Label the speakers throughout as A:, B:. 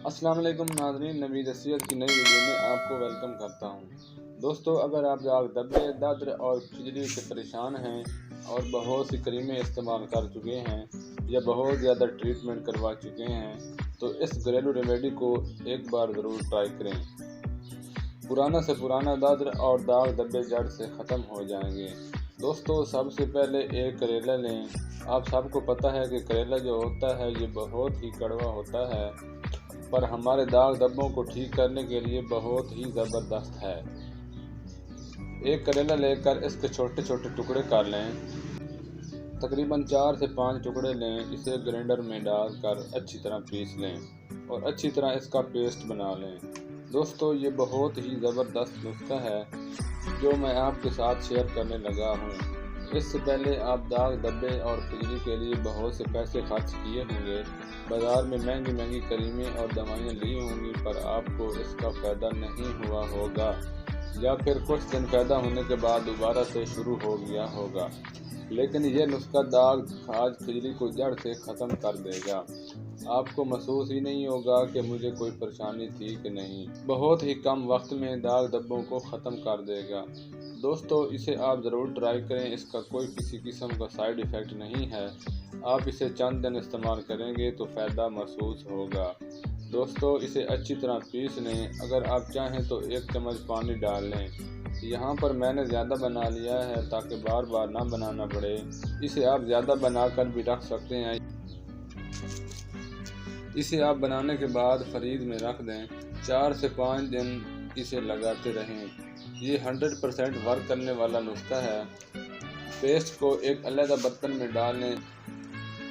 A: अस्सलाम वालेकुम नाज़रीन, नवीद असियत की नई वीडियो में आपको वेलकम करता हूं। दोस्तों, अगर आप दाग धब्बे, दर्द और खुजली से परेशान हैं और बहुत सी क्रीमें इस्तेमाल कर चुके हैं या बहुत ज़्यादा ट्रीटमेंट करवा चुके हैं तो इस घरेलू रेमेडी को एक बार ज़रूर ट्राई करें। पुराना से पुराना दर्द और दाग धब्बे जड़ से ख़त्म हो जाएंगे। दोस्तों, सबसे पहले एक करेला लें। आप सबको पता है कि करेला जो होता है ये बहुत ही कड़वा होता है, पर हमारे दाग धब्बों को ठीक करने के लिए बहुत ही ज़बरदस्त है। एक करेला लेकर इसके छोटे छोटे टुकड़े कर लें। तकरीबन 4 से 5 टुकड़े लें। इसे ग्राइंडर में डालकर अच्छी तरह पीस लें और अच्छी तरह इसका पेस्ट बना लें। दोस्तों, ये बहुत ही ज़बरदस्त नुस्खा है जो मैं आपके साथ शेयर करने लगा हूँ। इससे पहले आप दाग धब्बे और खुजली के लिए बहुत से पैसे खर्च किए होंगे, बाज़ार में महंगी महंगी क्रीमें और दवाइयाँ ली होंगी, पर आपको इसका फ़ायदा नहीं हुआ होगा या फिर कुछ दिन फ़ायदा होने के बाद दोबारा से शुरू हो गया होगा। लेकिन यह नुस्खा दाग खाज खुजली को जड़ से ख़त्म कर देगा। आपको महसूस ही नहीं होगा कि मुझे कोई परेशानी थी कि नहीं। बहुत ही कम वक्त में दाग धब्बों को ख़त्म कर देगा। दोस्तों, इसे आप ज़रूर ट्राई करें। इसका कोई किसी किस्म का साइड इफ़ेक्ट नहीं है। आप इसे चंद दिन इस्तेमाल करेंगे तो फ़ायदा महसूस होगा। दोस्तों, इसे अच्छी तरह पीस लें। अगर आप चाहें तो 1 चम्मच पानी डाल लें। यहाँ पर मैंने ज़्यादा बना लिया है ताकि बार बार ना बनाना पड़े। इसे आप ज़्यादा बनाकर भी रख सकते हैं। इसे आप बनाने के बाद फ्रीज में रख दें। 4 से 5 दिन इसे लगाते रहें। ये 100% वर्क करने वाला नुस्खा है। पेस्ट को एक अलग बर्तन में डाल लें।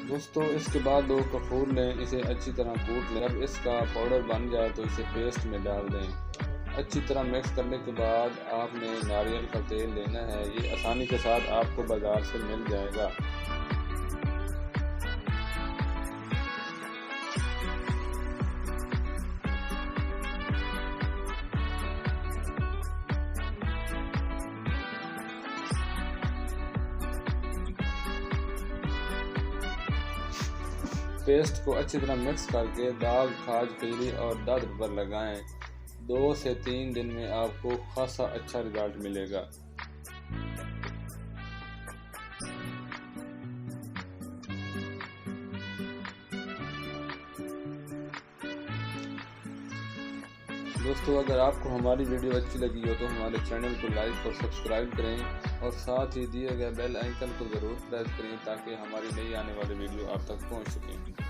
A: दोस्तों, इसके बाद 2 कपूर लें। इसे अच्छी तरह कूट लें। जब इसका पाउडर बन जाए तो इसे पेस्ट में डाल दें। अच्छी तरह मिक्स करने के बाद आपने नारियल का तेल लेना है। ये आसानी के साथ आपको बाज़ार से मिल जाएगा। पेस्ट को अच्छी तरह मिक्स करके दाग खाज खुजली और दर्द पर लगाएं। 2 से 3 दिन में आपको खासा अच्छा रिजल्ट मिलेगा। दोस्तों, अगर आपको हमारी वीडियो अच्छी लगी हो तो हमारे चैनल को लाइक और सब्सक्राइब करें और साथ ही दिए गए बेल आइकन को ज़रूर प्रेस करें ताकि हमारी नई आने वाली वीडियो आप तक पहुंच सकें।